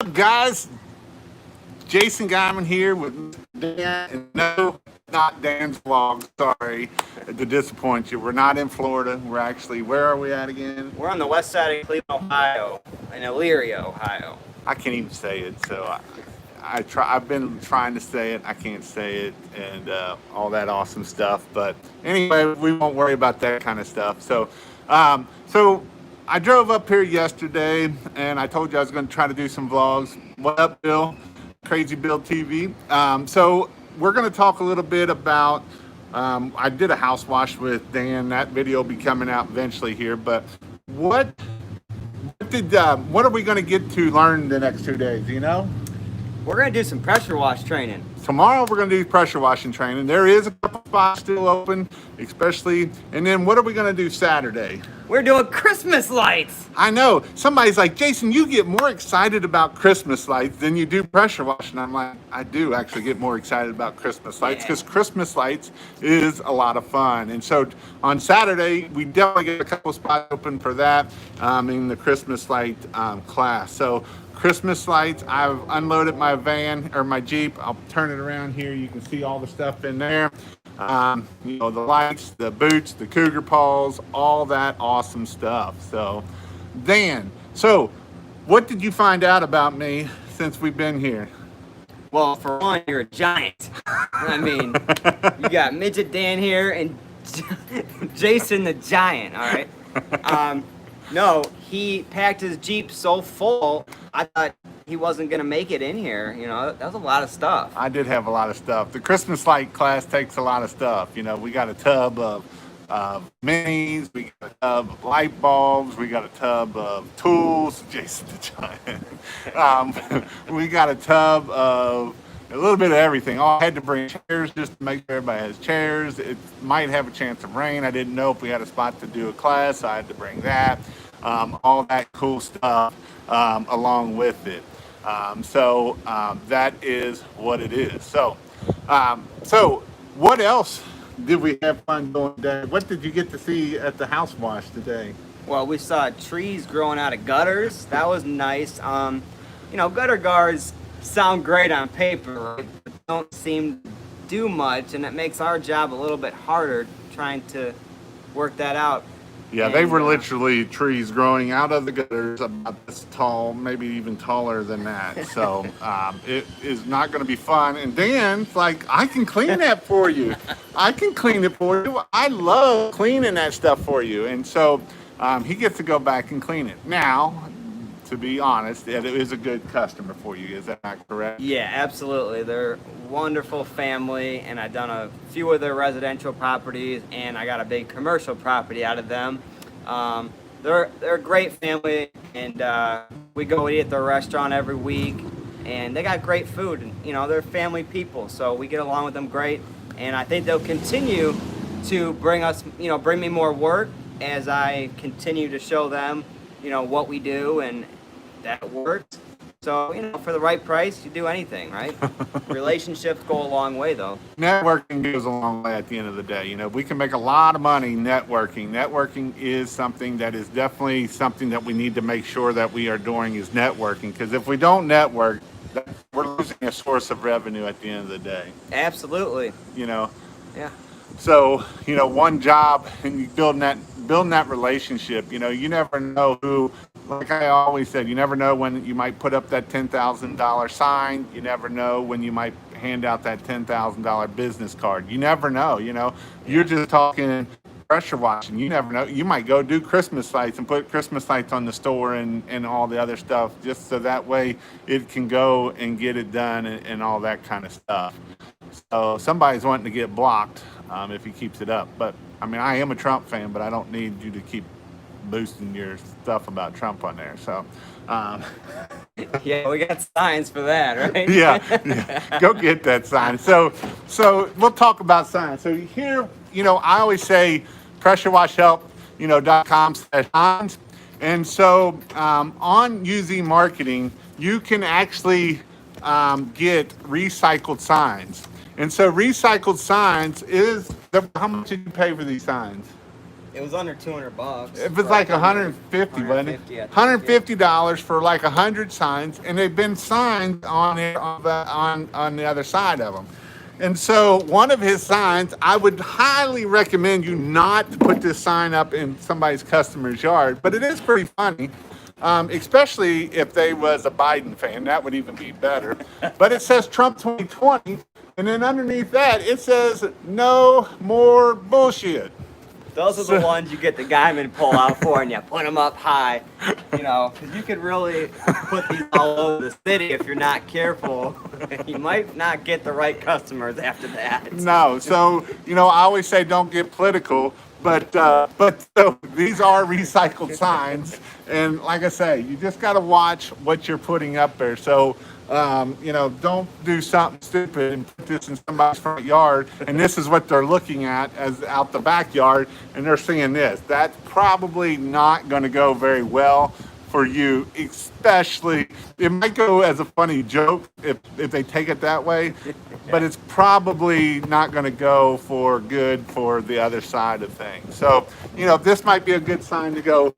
up, guys? Jason Guyman here with Dan. And no, not Dan's vlog. Sorry to disappoint you. We're not in Florida. We're actually, where are we at again? We're on the west side of Cleveland, Ohio, in Elyria, Ohio. I can't even say it. So I try. I've been trying to say it. I can't say it, and all that awesome stuff. But anyway, we won't worry about that kind of stuff. So I drove up here yesterday, and I told you I was going to try to do some vlogs. What up, Bill? Crazy Bill TV. So we're going to talk a little bit about. I did a house wash with Dan. That video will be coming out eventually here. But what are we going to get to learn the next 2 days? You know. We're going to do some pressure wash training. Tomorrow we're going to do pressure washing training. There is a couple spots still open, especially. And then what are we going to do Saturday? We're doing Christmas lights. I know. Somebody's like, Jason, you get more excited about Christmas lights than you do pressure washing. I'm like, I do actually get more excited about Christmas lights because Christmas lights is a lot of fun. And so on Saturday, we definitely get a couple spots open for that in the Christmas light class. So Christmas lights, I've unloaded my van or my Jeep. I'll turn it around here. You can see all the stuff in there. You know, the lights, the boots, the cougar paws, all that awesome stuff. So, Dan, so what did you find out about me since we've been here? Well, for one, you're a giant. I mean, you got Midget Dan here and Jason the Giant, all right? No, he packed his Jeep so full, I thought he wasn't going to make it in here. You know, that was a lot of stuff. I did have a lot of stuff. The Christmas light class takes a lot of stuff. You know, we got a tub of minis, we got a tub of light bulbs, we got a tub of tools, Jason the Giant. We got a tub of a little bit of everything. Oh, I had to bring chairs just to make sure everybody has chairs. It might have a chance of rain. I didn't know if we had a spot to do a class, so I had to bring that. All that cool stuff along with it. That is what it is. So what else did we have fun doing today? What did you get to see at the house wash today? Well, we saw trees growing out of gutters. That was nice. You know, gutter guards sound great on paper, but don't seem to do much, and it makes our job a little bit harder trying to work that out. Yeah, they were literally trees growing out of the gutters about this tall, maybe even taller than that. So it is not going to be fun. And Dan's like, I can clean that for you. I can clean it for you. I love cleaning that stuff for you. And so he gets to go back and clean it. Now, to be honest, it is a good customer for you. Is that not correct? Yeah, absolutely. They're a wonderful family, and I've done a few of their residential properties, and I got a big commercial property out of them. They're a great family, and we go eat at their restaurant every week, and they got great food. And, you know, they're family people, so we get along with them great, and I think they'll continue to bring me more work as I continue to show them, you know, what we do, and that works. So, you know, for the right price, you do anything, right? Relationships go a long way, though. Networking goes a long way at the end of the day. You know, we can make a lot of money networking. Networking is something that is definitely something that we need to make sure that we are doing is networking. Because if we don't network, we're losing a source of revenue at the end of the day. Absolutely. You know? Yeah. So, you know, one job and you building that relationship, you know, you never know who, like I always said, you never know when you might put up that $10,000 sign. You never know when you might hand out that $10,000 business card. You never know, you know, you're just talking pressure washing. You never know. You might go do Christmas lights and put Christmas lights on the store and all the other stuff, just so that way it can go and get it done and all that kind of stuff. So somebody's wanting to get blocked if he keeps it up. But I mean, I am a Trump fan, but I don't need you to keep boosting your stuff about Trump on there. So yeah, we got signs for that, right? yeah, go get that sign. So we'll talk about signs. So here, you know, I always say pressurewashhelp.com/signs. And so on UZ Marketing, you can actually get recycled signs. And so recycled signs is how much did you pay for these signs? It was under $200. It was like 150, wasn't it? I think, $150 for like 100 signs, and they've been signed on it on the other side of them. And so one of his signs, I would highly recommend you not to put this sign up in somebody's customer's yard, but it is pretty funny. Especially if they was a Biden fan, that would even be better. But it says Trump 2020, and then underneath that it says no more bullshit. Those are the ones you get the Guyman pull out for, and you put them up high, you know, because you could really put these all over the city if you're not careful. You might not get the right customers after that. No, so I always say don't get political, but so these are recycled signs, and like I say, you just got to watch what you're putting up there. So. Don't do something stupid and put this in somebody's front yard, and this is what they're looking at as out the backyard, and they're seeing this. That's probably not going to go very well for you, especially, it might go as a funny joke if they take it that way, but it's probably not going to go for good for the other side of things. So, this might be a good sign to go.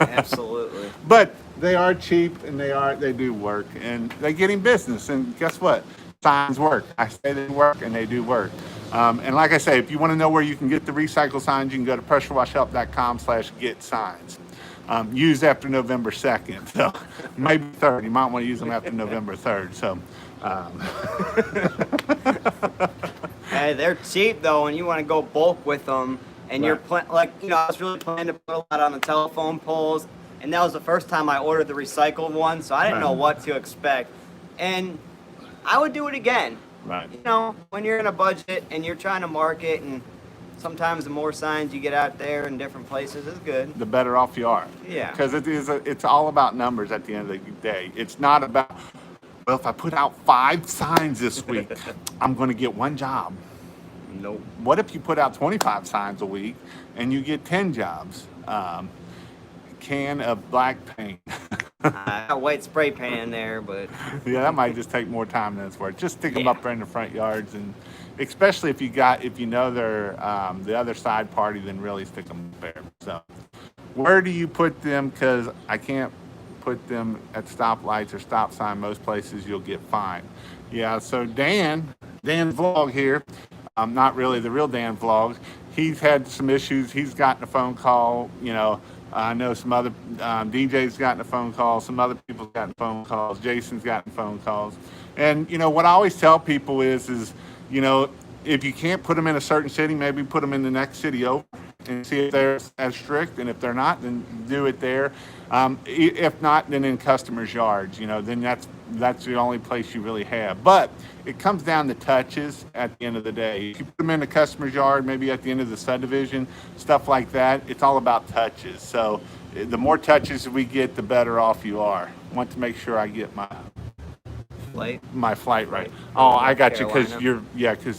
Absolutely. But they are cheap, and they do work, and they're getting business. And guess what? Signs work. I say they work, and they do work. And like I say, if you want to know where you can get the recycled signs, you can go to pressurewashhelp.com/get signs. Used after November 2nd, so maybe 3rd. You might want to use them after November 3rd. So. Hey, they're cheap though, and you want to go bulk with them. And Right. you're I was really planning to put a lot on the telephone poles. And that was the first time I ordered the recycled one, so I didn't know what to expect. And I would do it again. Right. When you're in a budget and you're trying to market, and sometimes the more signs you get out there in different places is good. The better off you are. Yeah. Because it's all about numbers at the end of the day. It's not about, well, if I put out 5 signs this week, I'm going to get 1 job. Nope. What if you put out 25 signs a week and you get 10 jobs? Can of black paint. I got white spray paint in there, but Yeah, that might just take more time than it's worth. Just stick them up there in the front yards, and especially if you know they're the other side party, then really stick them there. So, where do you put them? Because I can't put them at stoplights or stop sign. Most places you'll get fined. Yeah. So Dan's vlog here. Not really the real Dan vlog. He's had some issues. He's gotten a phone call. I know some other DJ's gotten a phone call. Some other people's gotten phone calls. Jason's gotten phone calls. And what I always tell people is if you can't put them in a certain city, maybe put them in the next city over and see if they're as strict. And if they're not, then do it there. If not, then in customers' yards. Then that's the only place you really have. But it comes down to touches at the end of the day. If you put them in the customer's yard, maybe at the end of the subdivision, stuff like that, it's all about touches. So the more touches we get, the better off you are. I want to make sure I get my flight right. Oh, I got you, because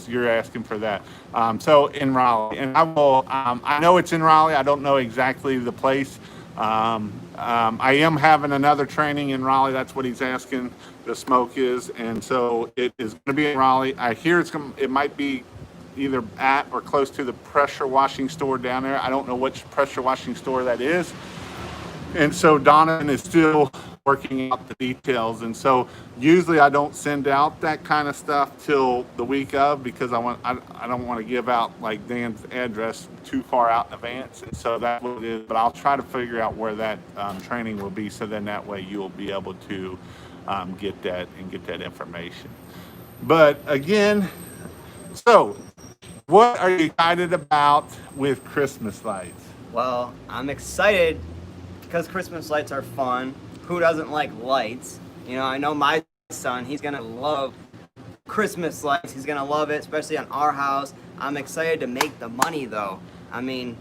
you're asking for that. So in Raleigh, and I know it's in Raleigh. I don't know exactly the place. I am having another training in Raleigh. That's what he's asking. The smoke is, and so it is going to be in Raleigh. I hear it might be either at or close to the pressure washing store down there. I don't know which pressure washing store that is. And so Donovan is still working out the details. And so usually I don't send out that kind of stuff till the week of, because I don't want to give out like Dan's address too far out in advance. And so that's what it is. But I'll try to figure out where that training will be, so then that way you'll be able to get that information. But again, so what are you excited about with Christmas lights? Well, I'm excited because Christmas lights are fun. Who doesn't like lights? I know my son, he's going to love Christmas lights. He's going to love it, especially on our house. I'm excited to make the money, though. I mean,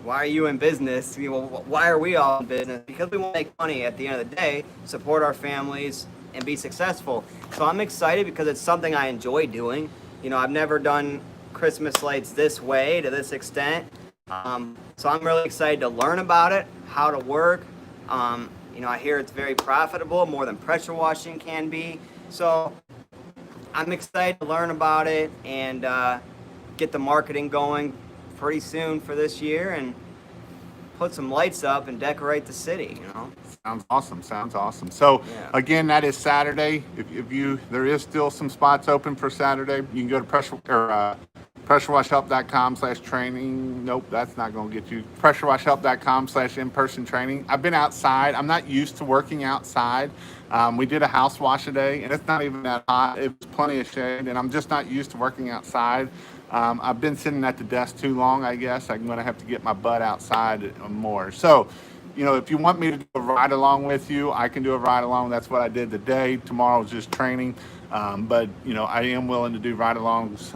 why are you in business? Why are we all in business? Because we want to make money at the end of the day, support our families, and be successful. So I'm excited because it's something I enjoy doing. I've never done Christmas lights this way, to this extent. So I'm really excited to learn about it, how to work. I hear it's very profitable, more than pressure washing can be. So I'm excited to learn about it and get the marketing going pretty soon for this year and put some lights up and decorate the city, you know. Sounds awesome. Sounds awesome. So Yeah. again, that is Saturday. If you there is still some spots open for Saturday. You can go to pressurewashhelp.com/training. Nope, that's not going to get you. pressurewashhelp.com/in-person training. I've been outside. I'm not used to working outside. We did a house wash today, and it's not even that hot. It was plenty of shade, and I'm just not used to working outside. I've been sitting at the desk too long, I guess. I'm going to have to get my butt outside more. So, you know, if you want me to do a ride along with you, I can do a ride along. That's what I did today. Tomorrow's just training. But, you know, I am willing to do ride alongs,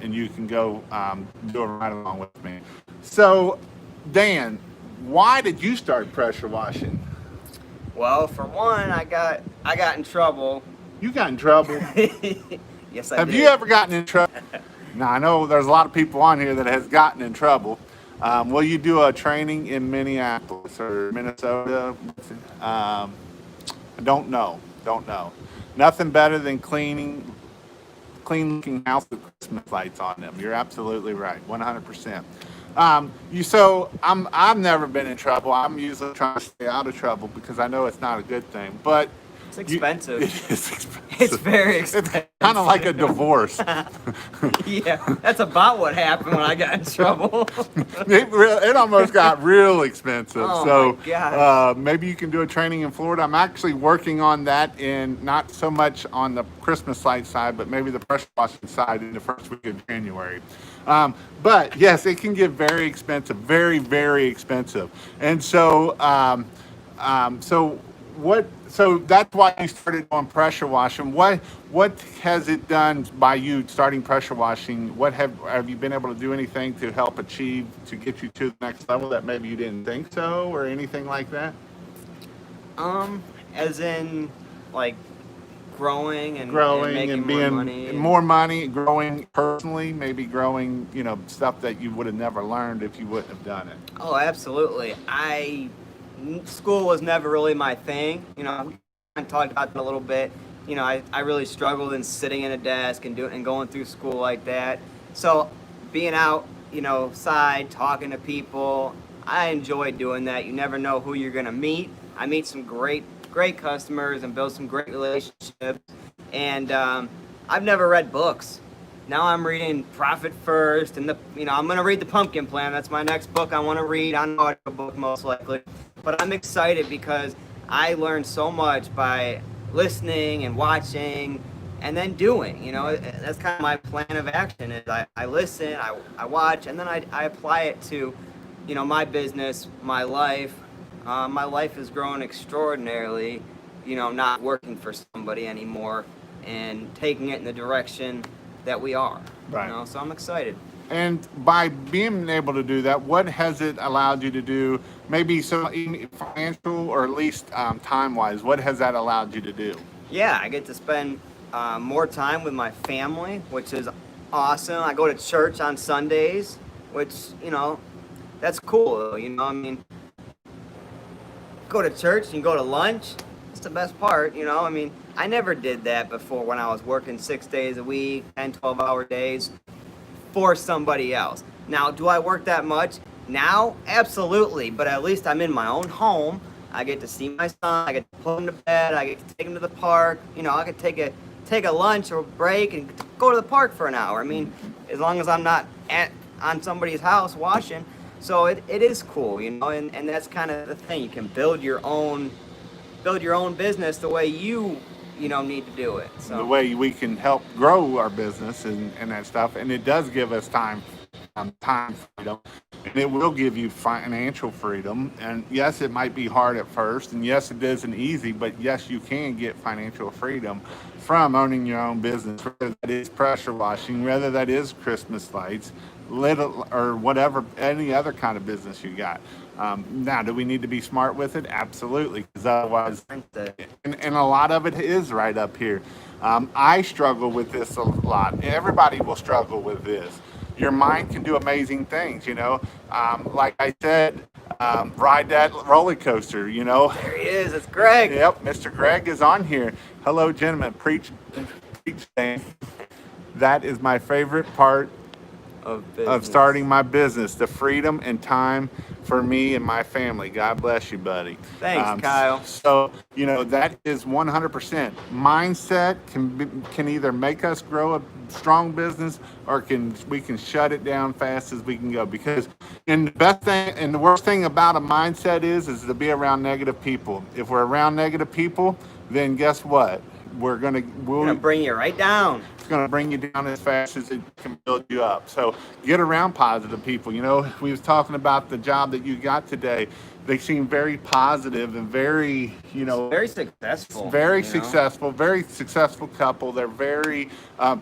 and you can go do a ride along with me. So, Dan, why did you start pressure washing? Well, for one, I got in trouble. You got in trouble. Yes, I Have did. you ever gotten in trouble? Now, I know there's a lot of people on here that has gotten in trouble. Will you do a training in Minneapolis or Minnesota? I don't know. Don't know. Nothing better than clean looking house with Christmas lights on them. You're absolutely right, 100%. I've never been in trouble. I'm usually trying to stay out of trouble because I know it's not a good thing. But It's expensive. it is expensive. It's very expensive. It's kind of like a divorce. Yeah, that's about what happened when I got in trouble. It almost got real expensive. Oh So my gosh. maybe you can do a training in Florida. I'm actually working on that, in not so much on the Christmas light side, but maybe the pressure washing side in the first week of January. But yes, it can get very expensive, very, very expensive. And so, so that's why you started on pressure washing. What has it done by you starting pressure washing? What have you been able to do anything to help achieve to get you to the next level that maybe you didn't think so, or anything like that? As in, like, growing and making and more being money. more money, growing personally, maybe growing, you know, stuff that you would have never learned if you wouldn't have done it. Oh, absolutely. School was never really my thing. You know, I talked about that a little bit. You know, I really struggled in sitting in a desk and going through school like that. So being out, you know, side, talking to people, I enjoy doing that. You never know who you're going to meet. I meet some great customers and build some great relationships. And I've never read books. Now I'm reading Profit First, and I'm going to read The Pumpkin Plan. That's my next book I want to read. I know it's a book most likely, but I'm excited because I learned so much by listening and watching and then doing. You know, that's kind of my plan of action. Is I listen, I watch, and then I apply it to, you know, my business, my life. My life has grown extraordinarily. You know, not working for somebody anymore and taking it in the direction that we are. Right. You know, so I'm excited. And by being able to do that, what has it allowed you to do? Maybe some financial, or at least time-wise, what has that allowed you to do? Yeah, I get to spend more time with my family, which is awesome. I go to church on Sundays, which, you know, that's cool. You know, I mean, go to church and go to lunch. It's the best part, you know. I mean, I never did that before when I was working 6 days a week, 10, 12-hour days for somebody else. Now, do I work that much? Now, absolutely, but at least I'm in my own home. I get to see my son, I get to put him to bed, I get to take him to the park. You know, I could take a lunch or break and go to the park for an hour. I mean, as long as I'm not on somebody's house washing. So it is cool, you know, and that's kind of the thing. You can build your own business the way you need to do it. So The way we can help grow our business and that stuff, and it does give us time freedom, and it will give you financial freedom. And yes, it might be hard at first, and yes, it isn't easy, but yes, you can get financial freedom from owning your own business, whether that is pressure washing, whether that is Christmas lights, little or whatever, any other kind of business you got. Now, do we need to be smart with it? Absolutely, because otherwise, and a lot of it is right up here. I struggle with this a lot. Everybody will struggle with this. Your mind can do amazing things, you know. Like I said, ride that roller coaster, you know. there he is. It's Greg. Yep, Mr. Greg is on here. Hello, gentlemen. Preach, Dan. That is my favorite part of starting my business, the freedom and time for me and my family. God bless you, buddy. Thanks, Kyle. So, that is 100%. Mindset can either make us grow a strong business, or we can shut it down fast as we can go. Because, and the best thing and the worst thing about a mindset is to be around negative people. If we're around negative people, then guess what? We're gonna bring you right down. It's going to bring you down as fast as it can build you up. So get around positive people. We was talking about the job that you got today. They seem very positive and very, very successful. Very successful, very successful couple. They're very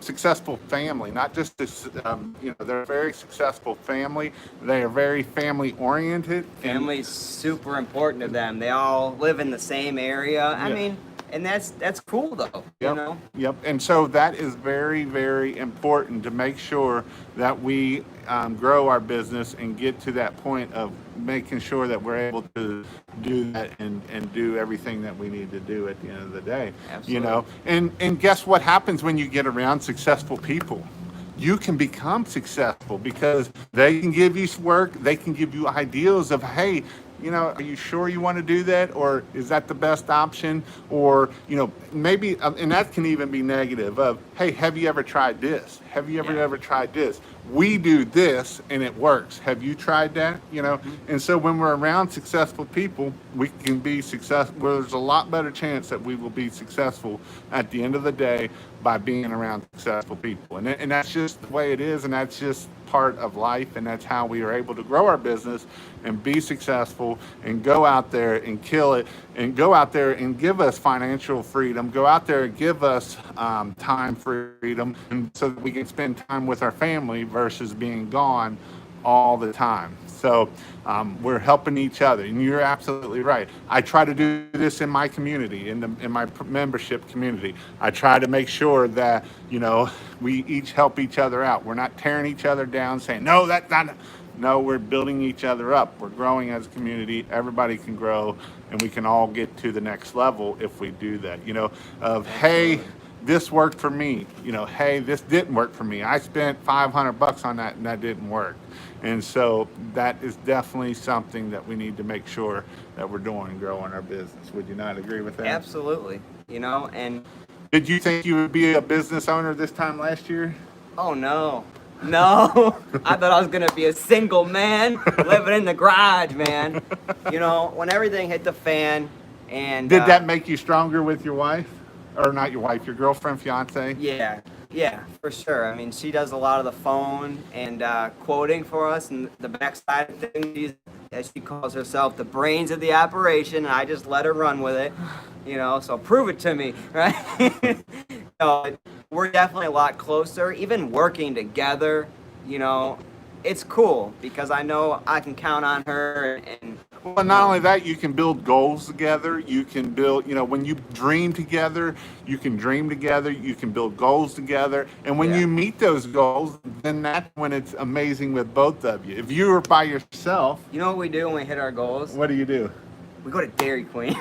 successful family, not just this, they're a very successful family. They are very family oriented. Family's super important to them. They all live in the same area. I mean, and that's cool though, Yep. And so that is very, very important to make sure that we grow our business and get to that point of making sure that we're able to do that and do everything that we need to do at the end of the day. Absolutely. And guess what happens when you get around successful people? You can become successful because they can give you work, they can give you ideas of, hey, are you sure you want to do that? Or is that the best option? Or, maybe, and that can even be negative of, hey, have you ever tried this? Have you ever tried this? We do this and it works. Have you tried that? And so when we're around successful people, we can be successful. There's a lot better chance that we will be successful at the end of the day by being around successful people. And that's just the way it is. And that's just part of life. And that's how we are able to grow our business and be successful and go out there and kill it and go out there and give us financial freedom, go out there and give us time freedom, and so that we can spend time with our family versus being gone all the time. So we're helping each other, and you're absolutely right. I try to do this in my community, in my membership community. I try to make sure that we each help each other out. We're not tearing each other down, saying no, that's not. No, we're building each other up. We're growing as a community. Everybody can grow, and we can all get to the next level if we do that. Hey, this worked for me. Hey, this didn't work for me. I spent $500 on that, and that didn't work. And so that is definitely something that we need to make sure that we're doing, growing our business. Would you not agree with that? Absolutely. And did you think you would be a business owner this time last year? Oh no. I thought I was gonna be a single man living in the garage, man. When everything hit the fan, and did that make you stronger with your wife, or not your wife, your girlfriend, fiance? Yeah, for sure. I mean, she does a lot of the phone and quoting for us, and the backside of things. As she calls herself, the brains of the operation, and I just let her run with it. So prove it to me, right? So we're definitely a lot closer, even working together, it's cool because I know I can count on her. And well, not only that, you can build goals together. You can build, when you dream together, you can dream together. You can build goals together. And when you meet those goals, then that's when it's amazing with both of you. If you are by yourself. You know what we do when we hit our goals? What do you do? We go to Dairy Queen.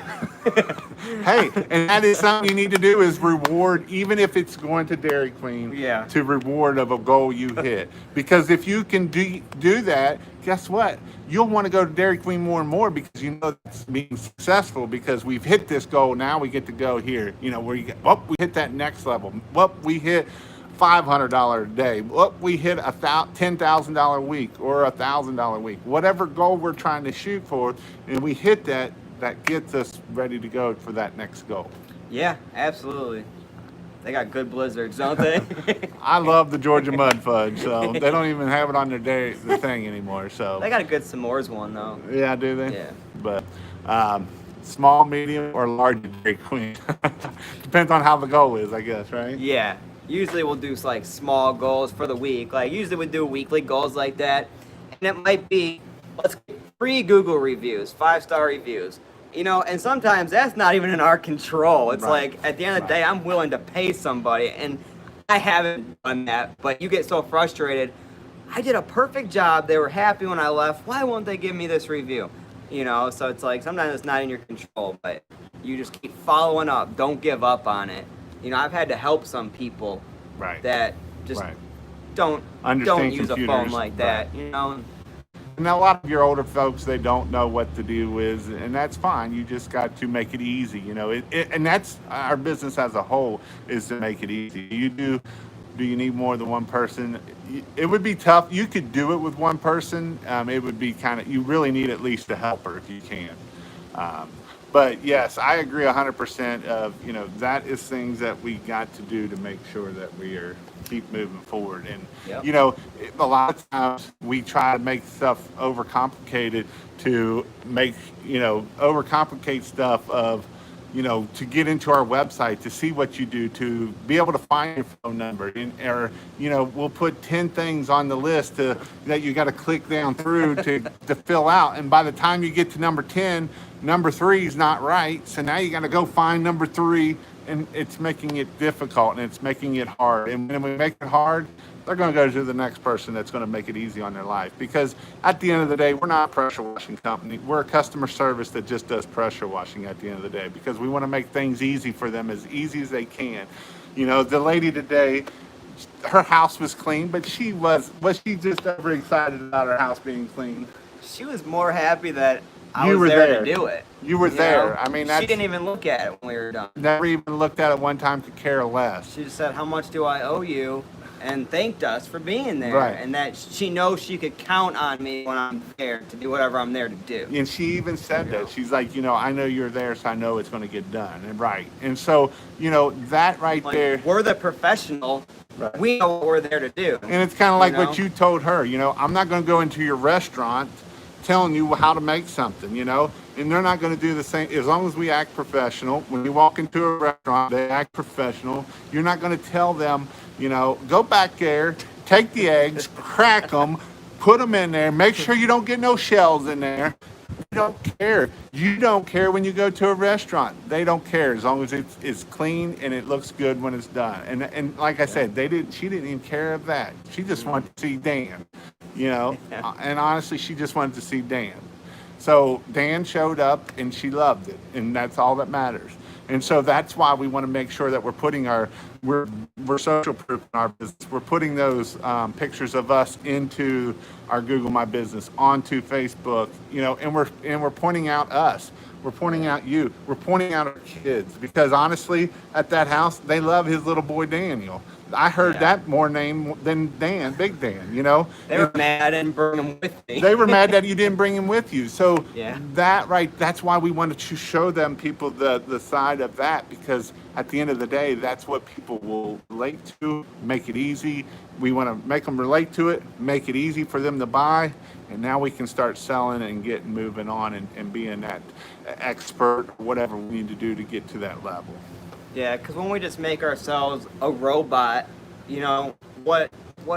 Hey, and that is something you need to do, is reward, even if it's going to Dairy Queen, to reward of a goal you hit. Because if you can do that, guess what? You'll want to go to Dairy Queen more and more because it's being successful because we've hit this goal. Now we get to go here, where you get, we hit that next level. We hit $500 a day. We hit a $10,000 a week or $1,000 a week. Whatever goal we're trying to shoot for, and we hit that gets us ready to go for that next goal. Yeah, absolutely. They got good blizzards, don't they? I love the Georgia Mud Fudge, so they don't even have it on the thing anymore. So they got a good s'mores one though. Yeah, do they? Yeah. But small, medium, or large Dairy Queen. Depends on how the goal is, I guess, right? Yeah. Usually we'll do like small goals for the week. Like usually we do weekly goals like that. And it might be, let's get 3 Google reviews, 5-star reviews. And sometimes that's not even in our control. It's like at the end of the day, I'm willing to pay somebody, and I haven't done that. But you get so frustrated. I did a perfect job. They were happy when I left. Why won't they give me this review? So it's like sometimes it's not in your control, but you just keep following up. Don't give up on it. I've had to help some people that just don't understand use a phone computers. like that, you know. And a lot of your older folks, they don't know what to do with, and that's fine. You just got to make it easy, you know. And that's our business as a whole, is to make it easy. Do you need more than one person? It would be tough. You could do it with one person. It would be kind of, you really need at least a helper if you can. Um, but yes, I agree 100% of, you know, that is things that we got to do to make sure that we are keep moving forward. And, Yep. you know, a lot of times we try to make stuff overcomplicated to make, you know, overcomplicate stuff of, you know, to get into our website, to see what you do, to be able to find your phone number, or, you know, we'll put 10 things on the list that you got to click down through to fill out. And by the time you get to number 10, number 3 is not right. So now you got to go find number 3, and it's making it difficult and it's making it hard. And when we make it hard, they're going to go to the next person that's going to make it easy on their life. Because at the end of the day, we're not a pressure washing company. We're a customer service that just does pressure washing at the end of the day, because we want to make things easy for them, as easy as they can. You know, the lady today, her house was clean, but was she just overexcited about her house being clean? She was more happy that I You was were there there. to do it. You were there. know? I mean, she didn't even look at it when we were done. never even looked at it one time, could care less. She just said, "How much do I owe you?" and thanked us for being there. Right. And that she knows she could count on me when I'm there to do whatever I'm there to do. And she even said that. She's like, you know, I know you're there, so I know it's going to get done. And right. And so, you know, that right Like, there. we're the professional. Right. We know what we're there to do. And it's kind of like know? what you told her, you know, I'm not going to go into your restaurant telling you how to make something, you know, and they're not going to do the same. As long as we act professional, when you walk into a restaurant, they act professional. You're not going to tell them, you know, go back there, take the eggs, crack them, put them in there, make sure you don't get no shells in there. You don't care. You don't care when you go to a restaurant. They don't care as long as it's clean and it looks good when it's done. And like I said, she didn't even care of that. She just wanted to see Dan, you know. And honestly, she just wanted to see Dan. So Dan showed up and she loved it, and that's all that matters. And so that's why we want to make sure that we're putting we're social proof in our business. We're putting those pictures of us into our Google My Business, onto Facebook, you know, and we're pointing out us. We're pointing out you. We're pointing out our kids, because honestly, at that house, they love his little boy Daniel. I heard that more name than Dan, Big Dan, you know. They were mad I didn't bring them with me. They were mad that you didn't bring him with you. So Yeah. that's why we wanted to show them people the side of that, because at the end of the day, that's what people will relate to, make it easy. We want to make them relate to it, make it easy for them to buy, and now we can start selling and getting moving on and being that expert, whatever we need to do to get to that level. Yeah, because when we just make ourselves a robot, you know, what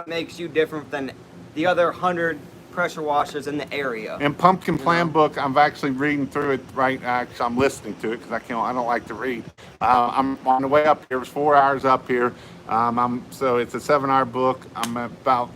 makes you different than the other 100 pressure washers in the area? And Pumpkin Plan Book, I'm actually reading through it right. Actually, I'm listening to it because I don't like to read. I'm on the way up here. It was 4 hours up here. So it's a 7-hour book. I'm about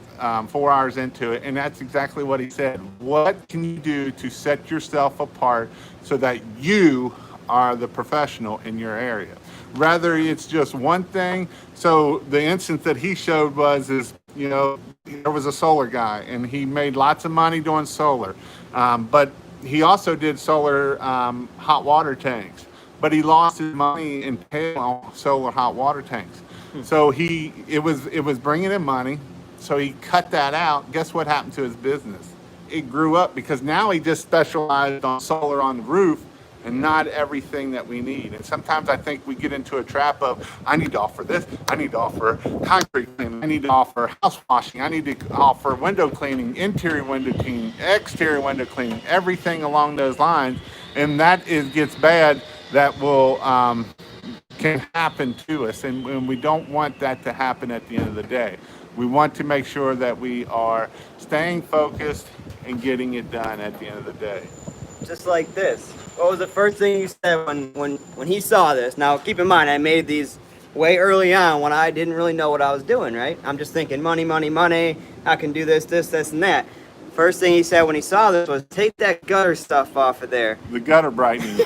4 hours into it, and that's exactly what he said. What can you do to set yourself apart so that you are the professional in your area? Rather it's just one thing. So the instance that he showed is, you know, there was a solar guy and he made lots of money doing solar. But he also did solar hot water tanks. But he lost his money in paying on solar hot water tanks. So it was bringing in money. So he cut that out. Guess what happened to his business? It grew up, because now he just specialized on solar on the roof and not everything that we need. And sometimes I think we get into a trap of, I need to offer this, I need to offer concrete cleaning, I need to offer house washing, I need to offer window cleaning, interior window cleaning, exterior window cleaning, everything along those lines. And that gets bad. That will can happen to us, and we don't want that to happen at the end of the day. We want to make sure that we are staying focused and getting it done at the end of the day. Just like this. What was the first thing you said when he saw this? Now, keep in mind, I made these way early on when I didn't really know what I was doing, right? I'm just thinking money, money, money. I can do this, and that. First thing he said when he saw this was, take that gutter stuff off of there. The gutter brightening.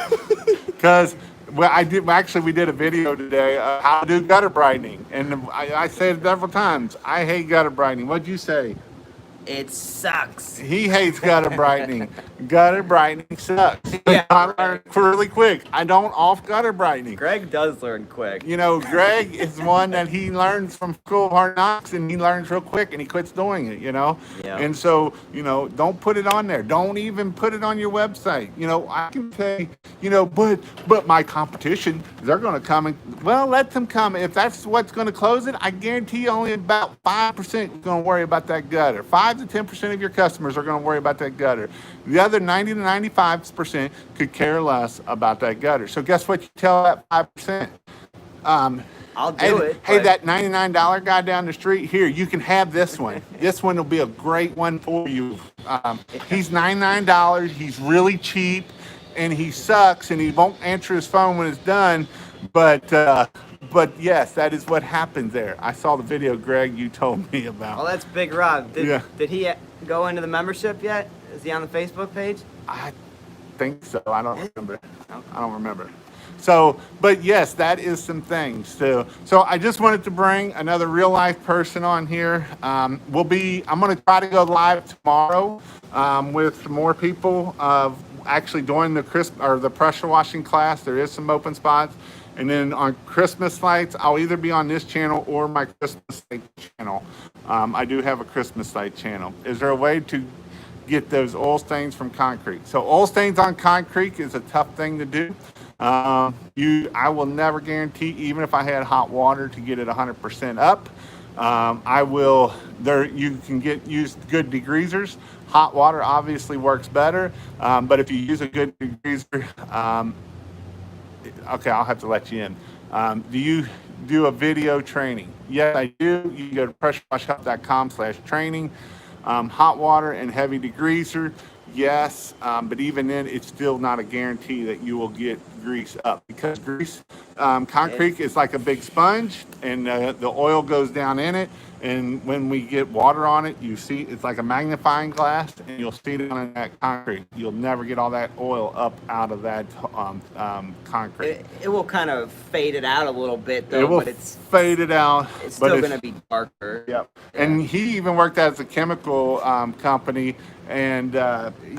Because Well, I did actually. We did a video today how to do gutter brightening, and I said it several times. I hate gutter brightening. What'd you say? It sucks. He hates gutter brightening. Gutter brightening sucks. Yeah, I right. learned really quick. I don't off gutter brightening. Greg does learn quick. You know, Greg is one that he learns from School of Hard Knocks, and he learns real quick, and he quits doing it. You know, Yeah. and so don't put it on there. Don't even put it on your website. I can say, but my competition, they're going to come and let them come. If that's what's going to close it, I guarantee you only about 5% are going to worry about that gutter. 5 to 10% of your customers are going to worry about that gutter. The other 90 to 95% could care less about that gutter. So guess what you tell that 5%? I'll do it. Hey, but- that $99 guy down the street, here, you can have this one. This one will be a great one for you. He's $99. He's really cheap, and he sucks, and he won't answer his phone when it's done. But yes, that is what happens there. I saw the video, Greg, you told me about. Oh, that's Big Rob. Yeah. Did he go into the membership yet? Is he on the Facebook page? I think so. I don't remember. So, but yes, that is some things. So I just wanted to bring another real life person on here. I'm going to try to go live tomorrow with more people actually doing the pressure washing class. There is some open spots. And then on Christmas lights, I'll either be on this channel or my Christmas light channel. I do have a Christmas light channel. Is there a way to get those oil stains from concrete? So oil stains on concrete is a tough thing to do. I will never guarantee, even if I had hot water, to get it 100% up. You can use good degreasers. Hot water obviously works better, but if you use a good degreaser, okay, I'll have to let you in. Do you do a video training? Yes, I do. You can go to pressurewashhelp.com/training. Hot water and heavy degreaser, yes, but even then, it's still not a guarantee that you will get grease up, because concrete is like a big sponge, and the oil goes down in it. And when we get water on it, you see it's like a magnifying glass, and you'll see it on that concrete. You'll never get all that oil up out of that concrete. It will kind of fade it out a little bit, though. It will but it's fade it out. It's but still going to be darker. Yep. And he even worked as a chemical company, and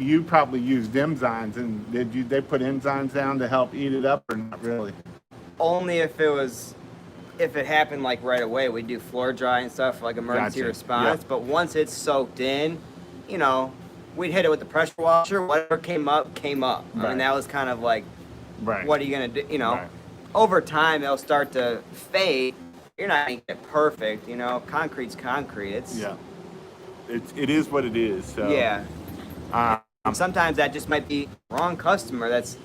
you probably used enzymes. And they put enzymes down to help eat it up, or not really? Only if it happened like right away. We do floor dry and stuff for like emergency Gotcha. response. Yep. But once it's soaked in, we'd hit it with the pressure washer. Whatever came up, came up. I Right. mean, that was kind of like, Right. what are you gonna do? Right. Over time it'll start to fade. You're not gonna get perfect. Concrete's concrete. It's Yeah. It is what it is. So. yeah. Um, Sometimes that just might be wrong customer. That's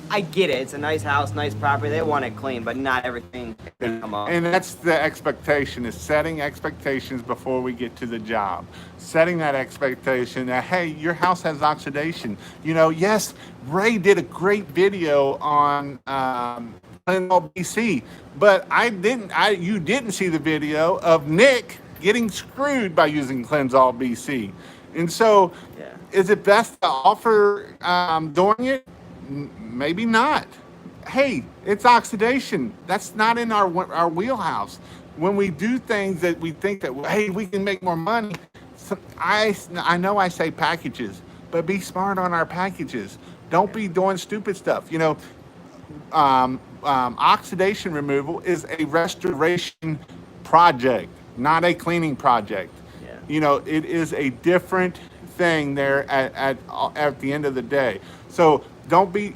I get it. It's a nice house, nice property. They want it clean, but not everything can come up. And that's the expectation, is setting expectations before we get to the job. Setting that expectation that, hey, your house has oxidation. Yes, Ray did a great video on Clinton, BC, but you didn't see the video of Nick getting screwed by using Cleansall BC. And so, Yeah. Is it best to offer doing it? Maybe not. Hey, it's oxidation. That's not in our wheelhouse. When we do things that we think that, hey, we can make more money, I know I say packages, but be smart on our packages. Don't be doing stupid stuff. Oxidation removal is a restoration project, not a cleaning project. Yeah. It is a different thing there at the end of the day. So don't be,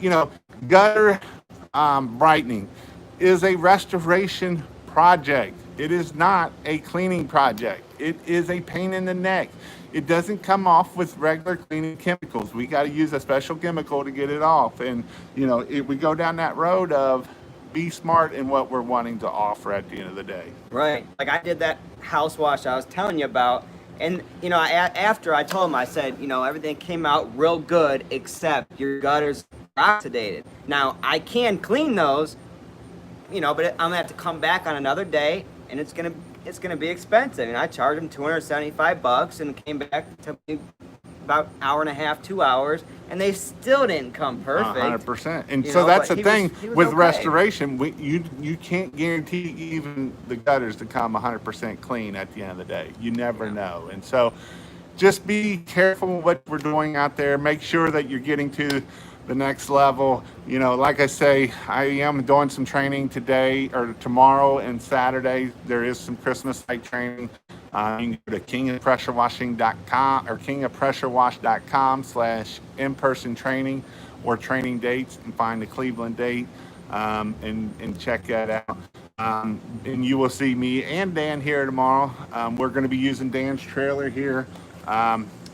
gutter brightening is a restoration project. It is not a cleaning project. It is a pain in the neck. It doesn't come off with regular cleaning chemicals. We got to use a special chemical to get it off. And, we go down that road of be smart in what we're wanting to offer at the end of the day. Right. Like I did that house wash I was telling you about. And, after I told him, I said, everything came out real good except your gutters are oxidated. Now, I can clean those, but I'm going to have to come back on another day, and it's going to be expensive. And I charged him $275 and came back to me about an hour and a half, 2 hours, and they still didn't come perfect. 100%. And You so know, that's but the thing he was with okay. restoration. You can't guarantee even the gutters to come 100% clean at the end of the day. You never know. And so just be careful what we're doing out there. Make sure that you're getting to the next level. You know, like I say, I am doing some training today or tomorrow and Saturday. There is some Christmas light training. You can go to kingofpressurewashing.com or kingofpressurewash.com/in-person training or training dates and find the Cleveland date and check that out. And you will see me and Dan here tomorrow. We're going to be using Dan's trailer here.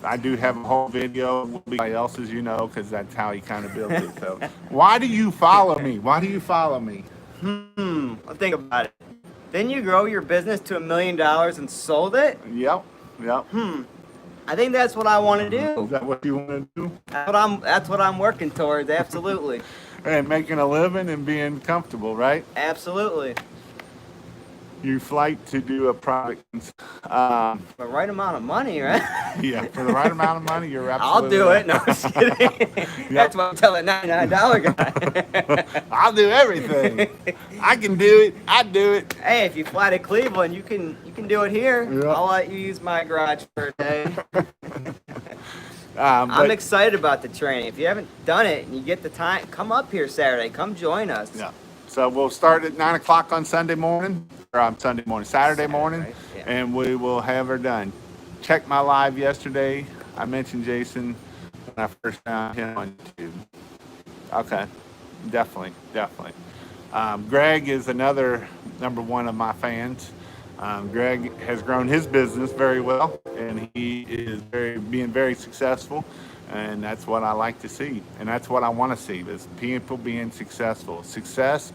I do have a whole video. It will be somebody else's, you know, because that's how he kind of builds it. So, why do you follow me? Why do you follow me? Well, think about it. Didn't you grow your business to $1 million and sold it? Yep. I think that's what I want to do. Is that what you want to do? That's what I'm working towards. Absolutely. And making a living and being comfortable, right? Absolutely. You flight to do a product. The right amount of money, right? Yeah, for the right amount of money, you're I'll absolutely do right. it. No, I'm just kidding. That's what I'm telling $99 guy. I'll do everything. I can do it. I do it. Hey, if you fly to Cleveland, you can do it here. Yeah. I'll let you use my garage for a day. But I'm excited about the training. If you haven't done it and you get the time, come up here Saturday. Come join us. Yeah. So we'll start at 9 o'clock on Saturday morning, Saturday morning, right? Yeah. and we will have her done. Check my live yesterday. I mentioned Jason when I first found him on YouTube. Okay, definitely. Greg is another number one of my fans. Greg has grown his business very well, and he is being very successful. And that's what I like to see, and that's what I want to see: is people being successful. Success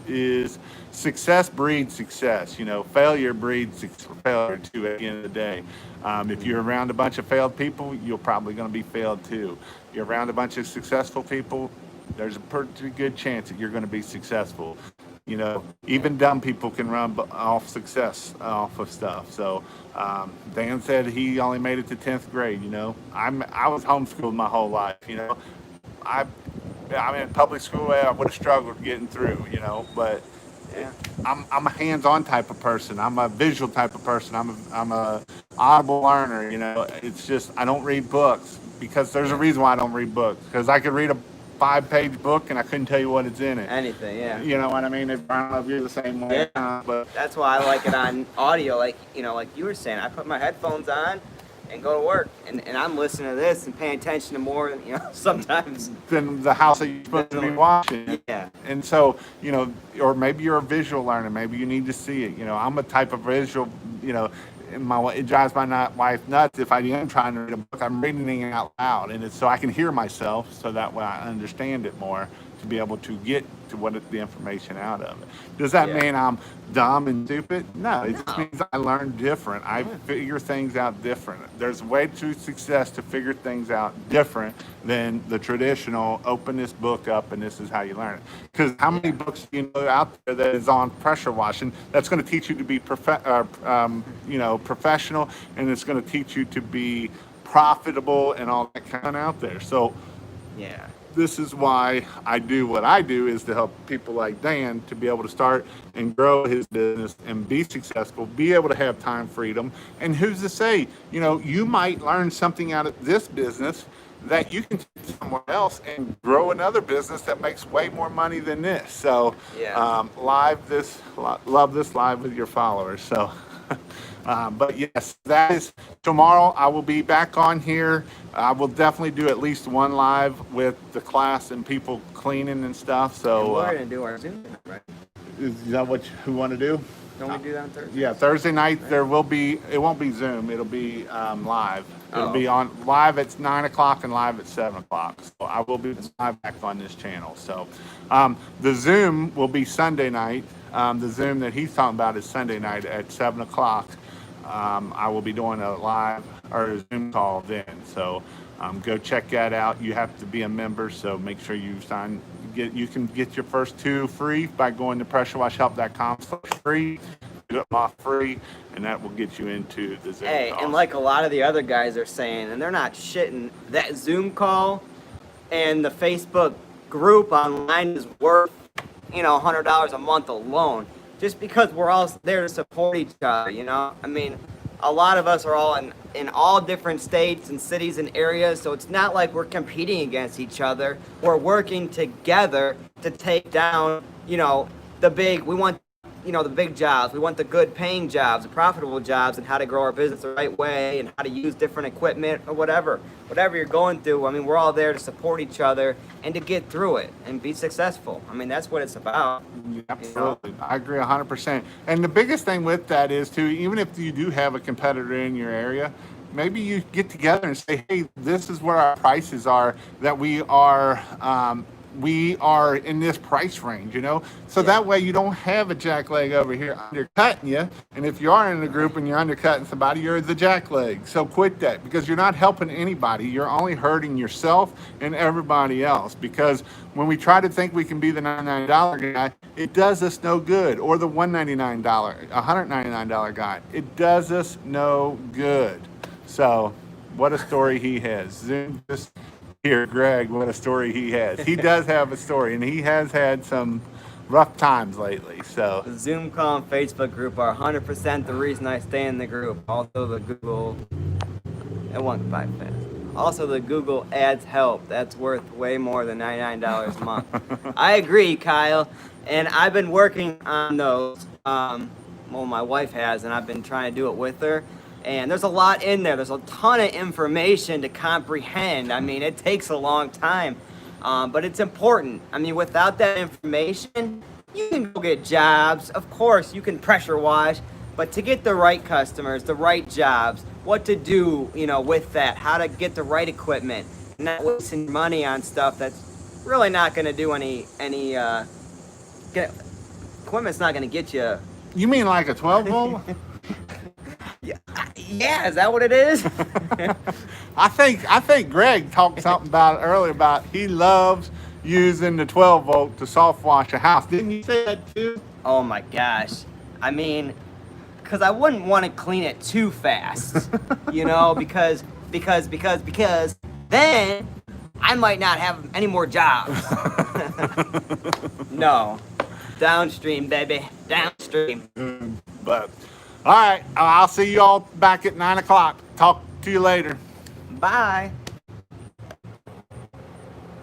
breeds success. You know, failure breeds failure too. At the end of the day, if you're around a bunch of failed people, you're probably going to be failed too. You're around a bunch of successful people, there's a pretty good chance that you're going to be successful. You know, even dumb people can run off success off of stuff. So Dan said he only made it to 10th grade. You know, I was homeschooled my whole life. You know, I'm in public school. I would have struggled getting through. You know, but I'm a hands-on type of person. I'm a visual type of person. I'm a audible learner. You know, it's just I don't read books because there's a reason why I don't read books, because I could read a 5-page book and I couldn't tell you what it's in it. Anything, yeah. You know what I mean? I don't know if you're the same way. Yeah. But That's why I like it on audio, like you were saying. I put my headphones on and go to work, and I'm listening to this and paying attention to more, sometimes. then the house that you're supposed to be watching. Yeah. And so, or maybe you're a visual learner. Maybe you need to see it. I'm a type of visual, it drives my wife nuts if I am trying to read a book. I'm reading it out loud, and it's so I can hear myself, so that way I understand it more to be able to get to the information out of it. Does that mean I'm dumb and stupid? No, it just means I learn different. I figure things out different. There's a way to success to figure things out different than the traditional open this book up and this is how you learn it. Because how many books do you know out there that is on pressure washing that's going to teach you to be professional, and it's going to teach you to be profitable and all that kind of out there. So this is why I do what I do, is to help people like Dan to be able to start and grow his business and be successful, be able to have time freedom. And who's to say, you might learn something out of this business that you can take somewhere else and grow another business that makes way more money than this. So love this live with your followers. So but yes, that is tomorrow. I will be back on here. I will definitely do at least one live with the class and people cleaning and stuff. So and we're going to do our Zoom, right? Is that what you want to do? Don't we do that on Thursday? Yeah, Thursday night there will be. It won't be Zoom. It'll be live. It'll be on live at 9 o'clock and live at 7 o'clock. So I will be live back on this channel. So the Zoom will be Sunday night. The Zoom that he's talking about is Sunday night at 7 o'clock. I will be doing a live or a Zoom call then. So go check that out. You have to be a member, so make sure you sign. You can get your first 2 free by going to pressurewashhelp.com/free. Do it off free, and that will get you into the Zoom call. And like a lot of the other guys are saying, and they're not shitting, that Zoom call and the Facebook group online is worth, $100 a month alone, just because we're all there to support each other. I mean, a lot of us are all in all different states and cities and areas, so it's not like we're competing against each other. We're working together to take down, we want, the big jobs. We want the good paying jobs, the profitable jobs, and how to grow our business the right way, and how to use different equipment or whatever you're going through. I mean, we're all there to support each other and to get through it and be successful. I mean, that's what it's about. Absolutely. I agree 100%. And the biggest thing with that is too, even if you do have a competitor in your area, maybe you get together and say, hey, this is what our prices are, that we are in this price range, so that way you don't have a jackleg over here undercutting you. And if you are in a group and you're undercutting somebody, you're the jackleg. So quit that, because you're not helping anybody. You're only hurting yourself and everybody else, because when we try to think we can be the $99 guy, it does us no good. Or the $199 guy, it does us no good. So what a story he has. Zoom just here, Greg, what a story he has. He does have a story, and he has had some rough times lately. So the Zoom call and Facebook group are 100% the reason I stay in the group. Also the Google, it won't buy fast. Also the Google Ads help. That's worth way more than $99 a month. I agree, Kyle. And I've been working on those. My wife has, and I've been trying to do it with her. And there's a lot in there. There's a ton of information to comprehend. I mean, it takes a long time, but it's important. I mean, without that information, you can go get jobs. Of course, you can pressure wash, but to get the right customers, the right jobs, what to do, with that, how to get the right equipment, not wasting money on stuff that's really not going to do equipment's not going to get you. You mean like a 12 volt? Yeah, is that what it is? I think Greg talked something about it earlier about he loves using the 12 volt to soft wash a house. Didn't you say that too? Oh my gosh. I mean, because I wouldn't want to clean it too fast, because then I might not have any more jobs. No. Downstream, baby. Downstream. But all right, I'll see you all back at 9 o'clock. Talk to you later. Bye.